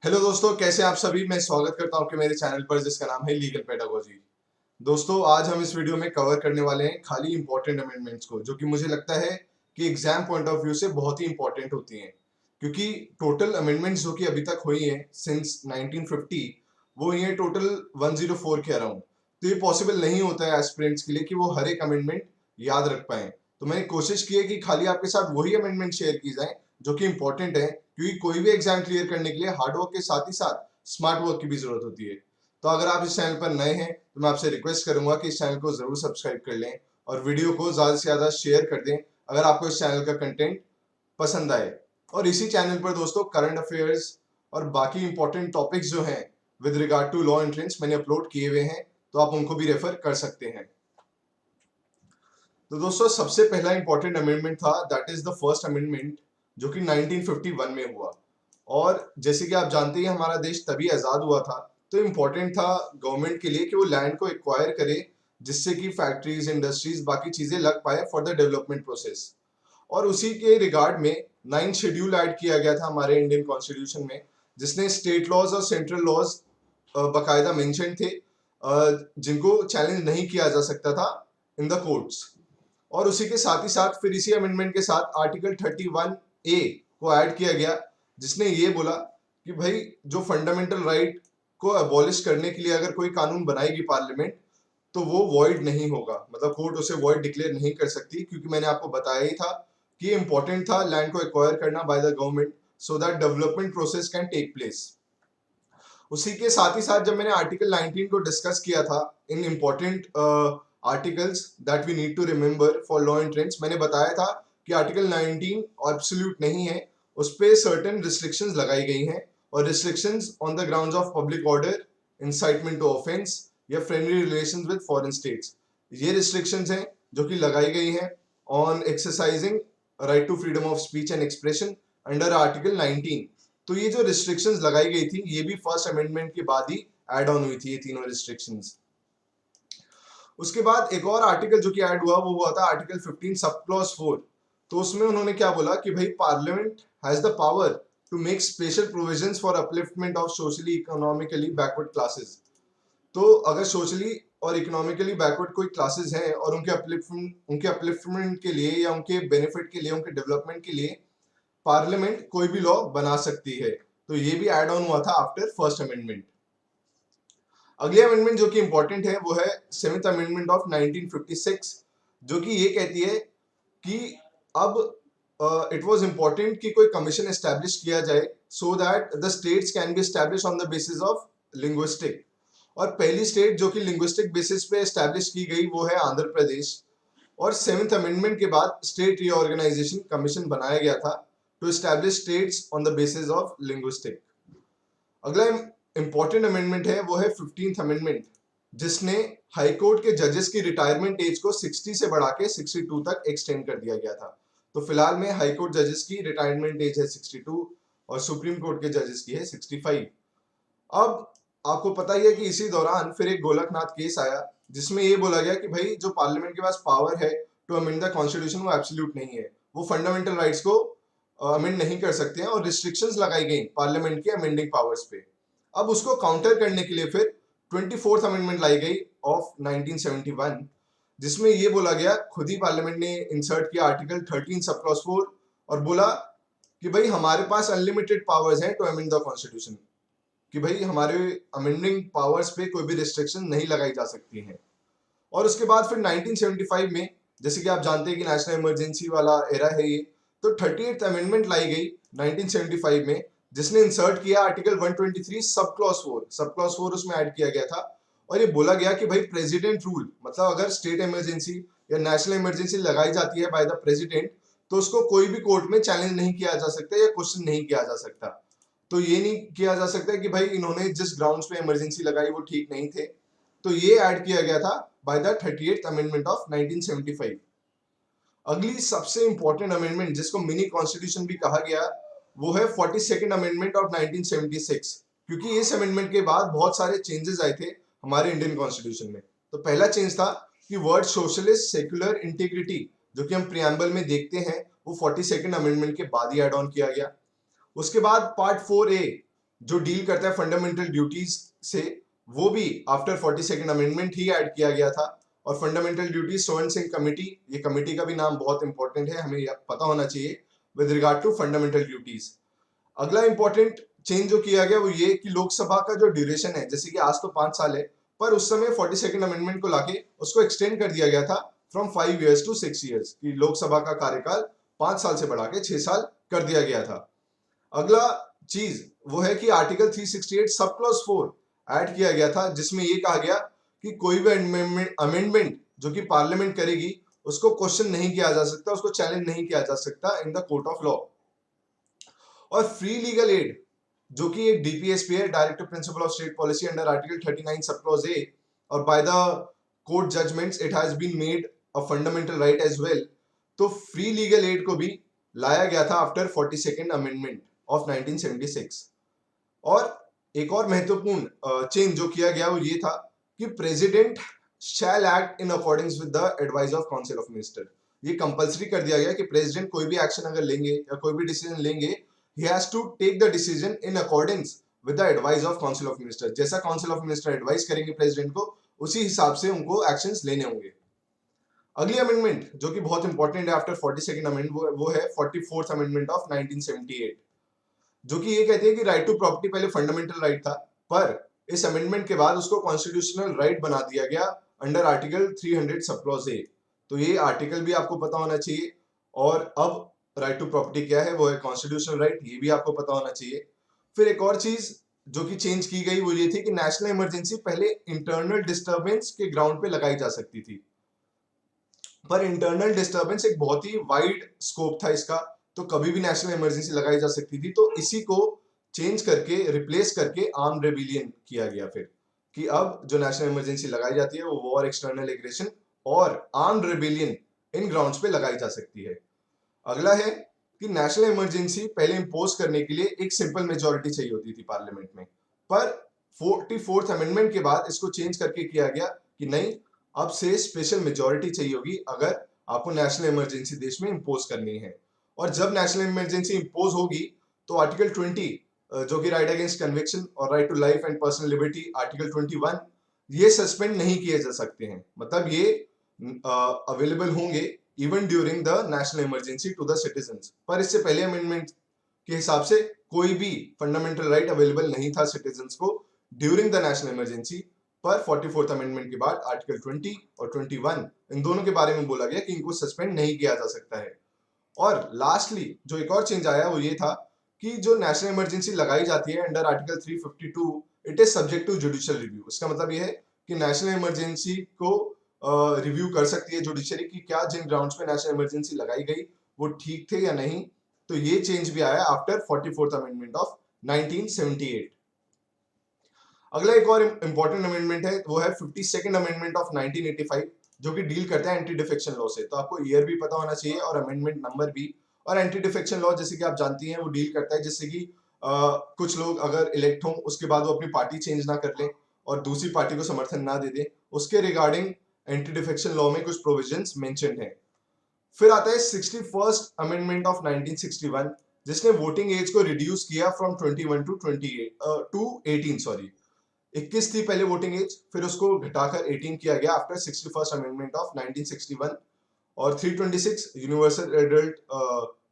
Hello दोस्तों, कैसे हैं आप सभी। मैं स्वागत करता हूं आपके मेरे चैनल पर जिसका नाम है लीगल पेडागोजी। दोस्तों, आज हम इस वीडियो में कवर करने वाले हैं खाली इंपॉर्टेंट अमेंडमेंट्स को, जो कि मुझे लगता है कि एग्जाम पॉइंट ऑफ व्यू से बहुत ही इंपॉर्टेंट होती हैं। क्योंकि टोटल अमेंडमेंट्स जो कि अभी तक हुई हैं सिंस 1950, वो हुई हैं टोटल 104 के अराउंड। तो ये पॉसिबल नहीं होता है एस्पिरेंट्स के लिए कि वो हर एक अमेंडमेंट याद रख पाए। तो मैंने कोशिश की है कि खाली आपके साथ वही अमेंडमेंट शेयर की जाए जो कि इंपॉर्टेंट है, क्योंकि कोई भी एग्जाम क्लियर करने के लिए हार्ड वर्क के साथ ही साथ स्मार्ट वर्क की भी जरूरत होती है। तो अगर आप इस चैनल पर नए हैं तो मैं आपसे रिक्वेस्ट करूंगा कि इस चैनल को जरूर सब्सक्राइब कर लें और वीडियो को ज्यादा से ज्यादा शेयर कर दें अगर आपको इस चैनल का कंटेंट पसंद आए। और इसी चैनल पर दोस्तों करंट अफेयर्स और बाकी इंपॉर्टेंट टॉपिक्स जो हैं with regard to law entrance मैंने अपलोड किए हुए हैं, तो आप उनको भी रेफर कर सकते हैं। तो दोस्तों, सबसे पहला इंपॉर्टेंट अमेंडमेंट था that is the first amendment, जो कि 1951 में हुआ। और जैसे कि आप जानते हैं हमारा देश तभी आजाद हुआ था, तो इम्पोर्टेंट था गवर्नमेंट के लिए कि वो लैंड को एक्वायर करे, जिससे कि फैक्ट्रीज, इंडस्ट्रीज, बाकी चीजें लग पाए फॉर द डेवलपमेंट प्रोसेस। और उसी के रिगार्ड में 9 शेड्यूल ऐड किया गया था हमारे इंडियन कॉन्स्टिट्यूशन में, जिसने स्टेट लॉज और सेंट्रल लॉज बकायदा मेंशन थे, जिनको चैलेंज नहीं किया जा सकता था इन द कोर्ट्स। और उसी के साथ ही साथ फिर इसी अमेंडमेंट के साथ आर्टिकल 31A को ऐड किया गया, जिसने ये बोला कि भाई जो फंडामेंटल राइट को अबॉलिश करने के लिए अगर कोई कानून बनाएगी पार्लियामेंट, तो वो वॉइड नहीं होगा, मतलब कोर्ट उसे वॉइड डिक्लेयर नहीं कर सकती। क्योंकि मैंने आपको बताया ही था कि इंपॉर्टेंट था लैंड को एक्वायर करना by the government so that development process can take place. उसी के साथ ही साथ जब मैंने आर्टिकल 19 को डिस्कस किया था in important articles that we need to remember for law and trends, मैंने बताया था कि आर्टिकल 19 एब्सोल्यूट नहीं है, उस पे सर्टेन रिस्ट्रिक्शंस लगाई गई हैं। और restrictions on the grounds of public order, incitement to offence या friendly relations with foreign states, ये रिस्ट्रिक्शंस हैं जो कि लगाई गई हैं on exercising right to freedom of speech and expression under article 19। तो ये जो रिस्ट्रिक्शंस लगाई गई थी, ये भी फर्स्ट अमेंडमेंट के बाद ही ऐड ऑन हुई थी, ये तीनों रिस्ट्रिक्शंस। उसके बाद एक और आर्टिकल जो कि ऐड हुआ, वो हुआ था आर्टिकल 15 सब क्लॉज 4। तो उसमें उन्होंने क्या बोला कि भाई parliament has the power to make special provisions for upliftment of socially economically backward classes. तो अगर सोशली और इकोनॉमिकली बैकवर्ड कोई क्लासेस हैं और उनके अपलिफ्टमेंट के लिए या उनके बेनिफिट के लिए, उनके डेवलपमेंट के लिए पार्लियामेंट कोई भी लॉ बना सकती है। तो ये भी एड ऑन हुआ था आफ्टर फर्स्ट अमेंडमेंट। अगली अमेंडमेंट जो कि इंपॉर्टेंट है वो है सेवेंथ अमेंडमेंट ऑफ 1956, जो कि ये कहती है कि अब इट वाज इंपॉर्टेंट कि कोई कमीशन एस्टैब्लिश किया जाए so that the states can be establish on the basis of linguistic. और पहली स्टेट जो कि लिंग्विस्टिक बेसिस पे एस्टैब्लिश की गई वो है आंध्र प्रदेश। और सेवेंथ अमेंडमेंट के बाद स्टेट रीऑर्गेनाइजेशन कमीशन बनाया गया था to establish states on the basis of linguistic. अगला इंपॉर्टेंट अमेंडमेंट है वो है 15th अमेंडमेंट, जिसने हाई कोर्ट के जजेस की रिटायरमेंट एज को 60 से बढ़ा के 62 तक एक्सटेंड कर दिया गया था। तो फिलहाल में हाई कोर्ट जजेस की रिटायरमेंट एज है 62 और सुप्रीम कोर्ट के जजेस की है 65। अब आपको पता ही है कि इसी दौरान फिर एक गोलकनाथ केस आया, जिसमें ये बोला गया कि भाई जो पार्लियामेंट के पास पावर है टू अमेंड द कॉन्स्टिट्यूशन, वो एब्सोल्यूट नहीं है, वो फंडामेंटल राइट्स को अमेंड नहीं कर सकते हैं, और रिस्ट्रिक्शंस लगाई गई पार्लियामेंट के अमेंडिंग पावर्स पे। अब उसको काउंटर करने के लिए फिर 24th अमेंडमेंट लाई गई ऑफ 1971, जिसमें ये बोला गया, खुद ही पार्लियामेंट ने इंसर्ट किया आर्टिकल 13 सब क्लॉज 4 और बोला कि भाई हमारे पास अनलिमिटेड पावर्स हैं टू अमेंड द कॉन्स्टिट्यूशन, कि भाई हमारे अमेंडिंग पावर्स पे कोई भी रिस्ट्रिक्शन नहीं लगाई जा सकती है। और उसके बाद फिर 1975 में, जैसे कि आप जानते हैं कि नेशनल इमरजेंसी वाला एरा है ये, तो 38th अमेंडमेंट लाई गई 1975 में, जिसने इंसर्ट किया article 123 sub clause 4। Sub clause 4 उसमें ऐड किया गया था और ये बोला गया कि भाई प्रेसिडेंट रूल, मतलब अगर स्टेट इमरजेंसी या नेशनल इमरजेंसी लगाई जाती है बाय द प्रेसिडेंट, तो उसको कोई भी कोर्ट में चैलेंज नहीं किया जा सकता या क्वेश्चन नहीं किया जा सकता। तो ये नहीं किया जा सकता कि भाई इन्होंने जिस ग्राउंड्स पे इमरजेंसी लगाई वो ठीक नहीं थे। तो ये ऐड किया गया था by the 38th amendment of 1975। अगली सबसे इंपॉर्टेंट अमेंडमेंट, जिसको मिनी कॉन्स्टिट्यूशन भी कहा गया, वो है 42nd अमेंडमेंट ऑफ 1976, क्योंकि इस अमेंडमेंट के बाद बहुत सारे चेंजेस आए थे हमारे इंडियन कॉन्स्टिट्यूशन में। तो पहला चेंज था कि वर्ड सोशलिस्ट सेक्युलर इंटीग्रिटी, जो कि हम प्रियम्बल में देखते हैं, वो 42nd अमेंडमेंट के बाद ही एड ऑन किया गया। उसके बाद पार्ट 4A, जो डील करता है फंडामेंटल ड्यूटीज से, वो भी आफ्टर 42nd अमेंडमेंट ही ऐड किया गया था। और फंडामेंटल ड्यूटीज सोवन सिंह कमेटी, ये कमेटी का भी नाम बहुत इंपॉर्टेंट है, हमें पता होना चाहिए with regard to fundamental duties. अगला इंपॉर्टेंट चेंज जो किया गया वो ये कि लोकसभा का जो ड्यूरेशन है, जैसे कि आज तो 5 साल है, पर उस समय 42nd अमेंडमेंट को लाके उसको एक्सटेंड कर दिया गया था फ्रॉम 5 years to 6 years, कि लोकसभा का कार्यकाल 5 साल से बढ़ा के 6 साल कर दिया गया था। अगला चीज वो है कि आर्टिकल 368 सब क्लॉज 4 ऐड किया गया था, जिसमें ये कहा गया कि कोई भी अमेंडमेंट जो कि पार्लियामेंट करेगी उसको क्वेश्चन नहीं किया जा सकता, उसको चैलेंज नहीं किया जा सकता in the court of law. और फ्री लीगल एड जो कि एक डीपीएसपी है, directive principle of state policy under article 39 sub clause A, और by the court judgments it has been made a fundamental right as well. तो free legal aid को भी लाया गया था आफ्टर 42nd अमेंडमेंट ऑफ 1976। और एक और महत्वपूर्ण चेंज जो किया गया वो ये था कि president shell act in according with the advice of council of minister. ये कंपलसरी कर दिया गया कि प्रेसिडेंट कोई भी एक्शन अगर लेंगे या कोई भी डिसीजन लेंगे, he has to take the decision in accordance with the advice of council of minister। जैसा council of minister एडवाइस करेंगे प्रेसिडेंट को, उसी हिसाब से उनको एक्शंस लेने होंगे। अगली अमेंडमेंट जो कि बहुत इंपॉर्टेंट है आफ्टर 42nd अमेंडमेंट, वो है 44th अमेंडमेंट ऑफ 1978, जो कि ये कहती है कि राइट टू प्रॉपर्टी पहले फंडामेंटल राइट था, पर इस अमेंडमेंट के बाद उसको कॉन्स्टिट्यूशनल राइट बना दिया गया अंडर आर्टिकल 300 सब क्लॉज ए। तो ये आर्टिकल भी आपको पता होना चाहिए। और अब राइट टू प्रॉपर्टी क्या है, वो है कॉन्स्टिट्यूशनल राइट, ये भी आपको पता होना चाहिए। फिर एक और चीज जो कि चेंज की गई वो ये थी कि नेशनल इमरजेंसी पहले इंटरनल डिस्टर्बेंस के ग्राउंड पे लगाई जा सकती थी, पर इंटरनल डिस्टर्बेंस एक बहुत ही वाइड स्कोप था इसका, तो कभी भी नेशनल इमरजेंसी लगाई जा सकती थी। तो इसी को चेंज करके रिप्लेस करके आर्म रेबिलियन किया गया फिर, कि अब जो नेशनल इमरजेंसी लगाई जाती है वो वॉर, एक्सटर्नल एग्रेशन और आर्म रेबिलियन इन ग्राउंड्स पे लगाई जा सकती है। अगला है कि नेशनल इमरजेंसी पहले इंपोज करने के लिए एक सिंपल मेजोरिटी चाहिए होती थी पार्लियामेंट में, पर 44th अमेंडमेंट के बाद इसको चेंज करके किया गया कि नहीं, अब से स्पेशल मेजोरिटी चाहिए होगी अगर आपको नेशनल इमरजेंसी देश में इंपोज करनी है। और जब नेशनल इमरजेंसी इंपोज होगी तो आर्टिकल 20 जो कि राइट अगेंस्ट कन्विक्शन और right to life and personal liberty, article 21 ये सस्पेंड नहीं किए जा सकते हैं, मतलब ये अवेलेबल होंगे even during the national emergency to the citizens. पर इससे पहले अमेंडमेंट के हिसाब से कोई भी फंडामेंटल राइट अवेलेबल नहीं था सिटीजंस को ड्यूरिंग द नेशनल इमरजेंसी। पर 44th अमेंडमेंट के बाद आर्टिकल 20 और 21 इन दोनों के बारे में बोला गया कि इनको सस्पेंड नहीं किया जा सकता है। और लास्टली जो एक और चेंज आया वो ये था कि जो नेशनल इमरजेंसी लगाई जाती है under article 352, it is subject to judicial review. इसका मतलब ये है कि नेशनल इमरजेंसी को रिव्यू कर सकती है जुडिशरी की क्या जिन ग्राउंड्स पे नेशनल इमरजेंसी लगाई गई वो ठीक थे या नहीं। तो ये चेंज भी आया आफ्टर 44th अमेंडमेंट ऑफ 1978। अगला एक और इंपॉर्टेंट अमेंडमेंट है वो है 52nd अमेंडमेंट ऑफ 1985, जो कि डील करता है एंटी डिफेक्शन लॉ से। तो आपको ईयर भी पता होना चाहिए और अमेंडमेंट नंबर भी। और एंटी डिफेक्शन लॉ जैसे कि आप जानती हैं वो डील करता है जिससे कि कुछ लोग अगर इलेक्ट हों उसके बाद वो अपनी पार्टी चेंज ना कर लें और दूसरी पार्टी को समर्थन ना दे दें, उसके रिगार्डिंग एंटी डिफेक्शन लॉ में कुछ प्रोविजंस मेंशन्ड हैं। फिर आता है 61st अमेंडमेंट ऑफ 1961, जिसने वोटिंग एज को रिड्यूस किया फ्रॉम 21 टू 18, सॉरी 21 थी पहले वोटिंग एज, फिर उसको घटाकर 18 किया गया आफ्टर 61st अमेंडमेंट ऑफ 1961। और 326 यूनिवर्सल एडल्ट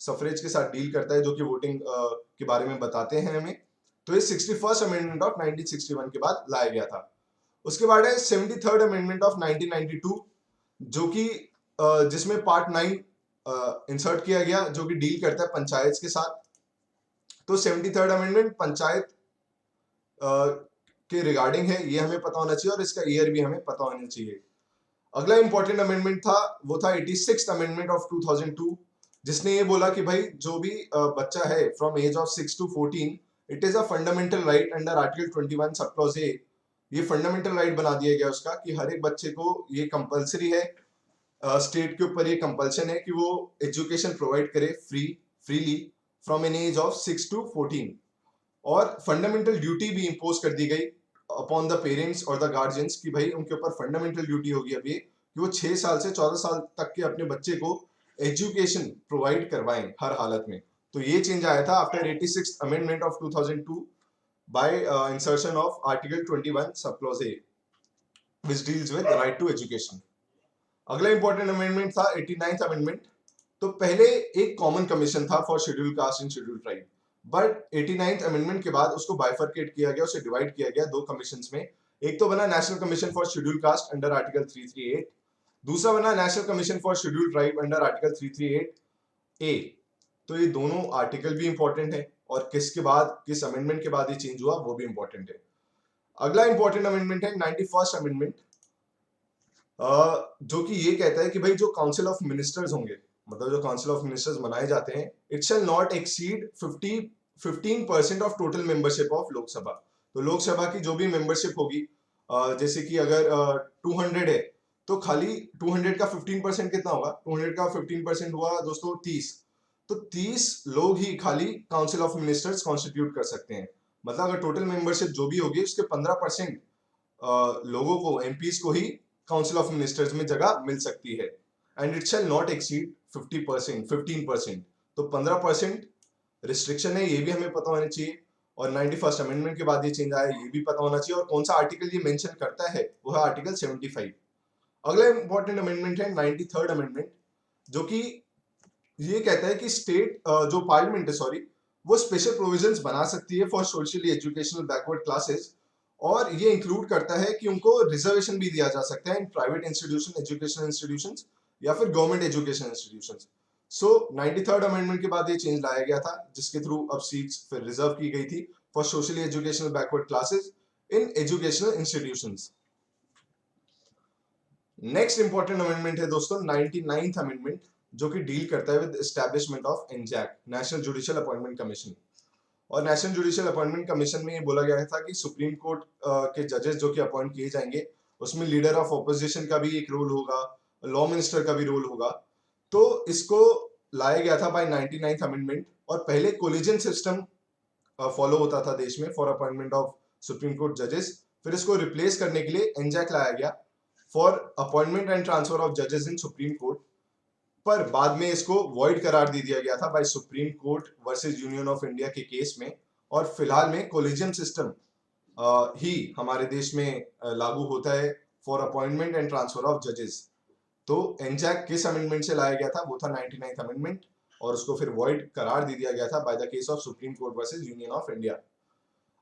सफरेज के साथ डील करता है, जो कि वोटिंग के बारे में बताते हैं हमें। तो ये 61st अमेंडमेंट ऑफ 1961 के बाद लाया गया था। उसके बाद है 73rd अमेंडमेंट ऑफ 1992, जो कि जिसमें पार्ट 9 इंसर्ट किया गया, जो कि डील करता है पंचायत के साथ। तो 73rd अमेंडमेंट पंचायत के रिगार्डिंग है, ये हमें पता होना चाहिए और इसका ईयर भी हमें पता होना चाहिए। अगला इंपॉर्टेंट अमेंडमेंट था वो था 86th अमेंडमेंट ऑफ 2002, जिसने ये बोला कि भाई जो भी बच्चा है from age of 6 to 14, it is a fundamental right under article 21 sub clause ए। ये फंडामेंटल राइट बना दिया गया उसका कि हर एक बच्चे को ये कंपलसरी है, स्टेट के ऊपर ये कंपल्शन है कि वो एजुकेशन प्रोवाइड करे freely from an age of 6 to 14। और फंडामेंटल ड्यूटी भी इंपोज कर दी गई अपॉन द पेरेंट्स और द गार्जियंस कि भाई उनके ऊपर फंडामेंटल ड्यूटी होगी अब ये कि वो 6 साल से 14 साल तक के अपने बच्चे को एजुकेशन प्रोवाइड करवाएं हर हालत में। तो ये चेंज आया था after 86th amendment of 2002, by insertion of Article 21 subclause A, which deals with right to education. अगला इंपॉर्टेंट अमेंडमेंट था 89th अमेंडमेंट। तो पहले एक कॉमन कमीशन था for schedule caste and schedule tribe, but 89th amendment के बाद उसको bifurcate किया गया, उसे डिवाइड किया गया दो कमीशंस में। एक तो बना national commission for schedule caste under article 338, दूसरा बना national commission for schedule tribe under article 338 ए। तो ये दोनों आर्टिकल भी इंपॉर्टेंट है और किसके बाद, किस अमेंडमेंट के बाद ये चेंज हुआ वो भी इंपॉर्टेंट है। अगला इंपॉर्टेंट अमेंडमेंट है 91st अमेंडमेंट, जो कि ये कहता है कि भाई जो काउंसिल ऑफ मिनिस्टर्स होंगे, मतलब जो काउंसिल ऑफ मिनिस्टर्स बनाए जाते हैं, it shall not exceed 15% of total membership of Lok Sabha. तो लोकसभा की जो भी मेंबरशिप होगी, जैसे कि अगर 200 है तो खाली 200 का 15% कितना होगा, 200 का 15% हुआ दोस्तों 30। तो 30 लोग ही खाली काउंसिल ऑफ मिनिस्टर्स कॉन्स्टिट्यूट कर सकते हैं। मतलब अगर टोटल मेंबरशिप जो भी होगी उसके 15% लोगों को, एमपीज को ही काउंसिल ऑफ मिनिस्टर्स में जगह मिल सकती है। And it shall not exceed 15%। तो 15% रिस्ट्रिक्शन है, ये भी हमें पता होना चाहिए। और 91st अमेंडमेंट के बाद ये चेंज आया, ये भी पता होना चाहिए। और कौन सा आर्टिकल ये मेंशन करता है वो है आर्टिकल 75। अगला इंपॉर्टेंट अमेंडमेंट है 93rd अमेंडमेंट, जो कि ये कहता है कि स्टेट जो पार्लियामेंट है, सॉरी, वो स्पेशल प्रोविजंस बना सकती है for socially educational backward classes. और ये इंक्लूड करता है कि उनको रिजर्वेशन भी दिया जा सकता है in private institution, educational institutions या फिर गवर्नमेंट एजुकेशन इंस्टीट्यूशंस। सो 93rd अमेंडमेंट के बाद ये चेंज लाया गया था, जिसके थ्रू अब सीट्स फिर रिजर्व की गई थी for socially educational backward classes in educational institutions. Next important amendment है दोस्तों 99th अमेंडमेंट, जो कि डील करता है with establishment of एनजैक, national judicial appointment commission. और नेशनल जुडिशियल अपॉइंटमेंट कमीशन में ये बोला गया था कि सुप्रीम कोर्ट के जजेस जो कि अपॉइंट किए जाएंगे, उसमें लीडर ऑफ ऑपोजिशन का भी एक रोल होगा, लॉ मिनिस्टर का भी रोल होगा। तो इसको लाया गया था बाय 99th अमेंडमेंट। और पहले कोलिजन सिस्टम फॉलो होता था देश में for appointment of supreme court जजेस, फिर इसको रिप्लेस करने के लिए एनजैक लाया गया for appointment and transfer of जजेस इन सुप्रीम कोर्ट। पर बाद में इसको वॉइड करार दे दिया गया था by Supreme Court versus Union of India के केस में। और फिलहाल में कोलिजियम सिस्टम ही हमारे देश में लागू होता है for appointment and transfer of जजेस। तो एनजैक किस अमेंडमेंट से लाया गया था, वो था 99th अमेंडमेंट, और उसको फिर वॉइड करार दे दिया गया था by the case of supreme Court versus Union of India.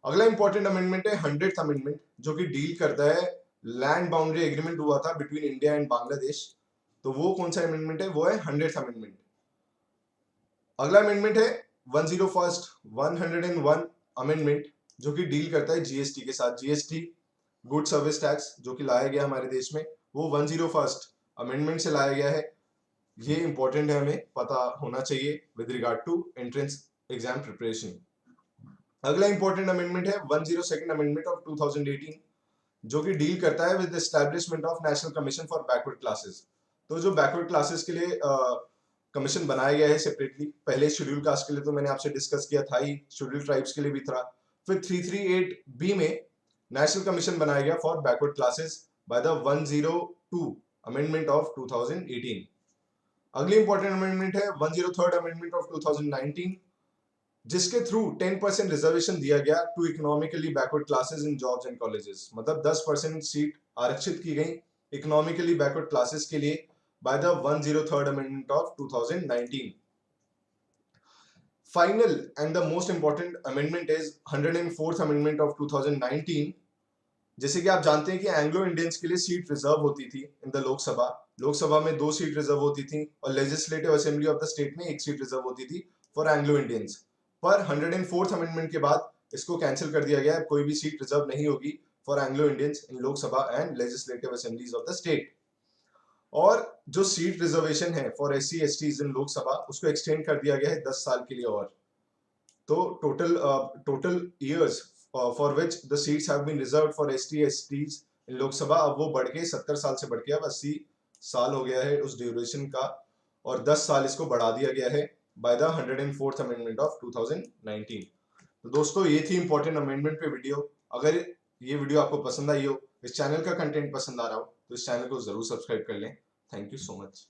अगला इंपॉर्टेंट अमेंडमेंट है 100th अमेंडमेंट, जो कि डील करता है लैंड बाउंड्री एग्रीमेंट हुआ था बिटवीन इंडिया एंड बांग्लादेश। तो वो कौन सा अमेंडमेंट है, वो है 100th अमेंडमेंट। अगला अमेंडमेंट है 101 अमेंडमेंट, जो कि डील करता है जीएसटी के साथ। जीएसटी गुड सर्विस टैक्स जो कि लाया गया हमारे देश में, वो 101st अमेंडमेंट से लाया गया है। ये इंपॉर्टेंट है, हमें पता होना चाहिए with regard to entrance exam preparation. अगला इंपॉर्टेंट अमेंडमेंट है 102nd अमेंडमेंट ऑफ 2018, जो कि डील करता है with establishment of national commission for backward classes. तो जो बैकवर्ड क्लासेस के लिए कमीशन बनाया गया है सेपरेटली, पहले शेड्यूल कास्ट के लिए तो मैंने आपसे डिस्कस किया था ही, शेड्यूल ट्राइब्स के लिए भी था। फिर 338 बी में नेशनल कमीशन बनाया गया for backward classes by the 102 amendment of 2018। अगली इंपॉर्टेंट अमेंडमेंट है 103rd अमेंडमेंट ऑफ 2019, जिसके थ्रू 10% रिजर्वेशन दिया गया to economically backward classes in jobs and colleges. मतलब 10% सीट आरक्षित की गई इकोनॉमिकली बैकवर्ड क्लासेस के लिए by the 103rd amendment of 2019। Final and the most important amendment is 104th amendment of 2019। जैसे कि आप जानते हैं कि एंग्लो इंडियंस के लिए सीट रिजर्व होती थी इन द लोकसभा। लोकसभा में 2 सीट रिजर्व होती थी और legislative assembly of the state में 1 सीट रिजर्व होती थी फॉर एंग्लो इंडियंस। पर 104th अमेंडमेंट के बाद इसको कैंसिल कर दिया गया, कोई भी सीट रिजर्व नहीं होगी for Anglo Indians in Lok Sabha and legislative assemblies of the state. और जो सीट रिजर्वेशन है for SC STs in Lok Sabha, उसको एक्सटेंड कर दिया गया है 10 साल के लिए। और तो total years for which the seats have been reserved for SC STs in Lok Sabha, अब वो बढ़ के 70 साल से बढ़ के अब 80 साल हो गया है उस ड्यूरेशन का, और 10 साल इसको बढ़ा दिया गया है by the 104th amendment of 2019। तो दोस्तों ये थी इंपॉर्टेंट अमेंडमेंट पे वीडियो। अगर ये वीडियो आपको पसंद आई हो, इस चैनल का कंटेंट पसंद आ रहा हो, तो इस चैनल को जरूर सब्सक्राइब कर लें। Thank you so much.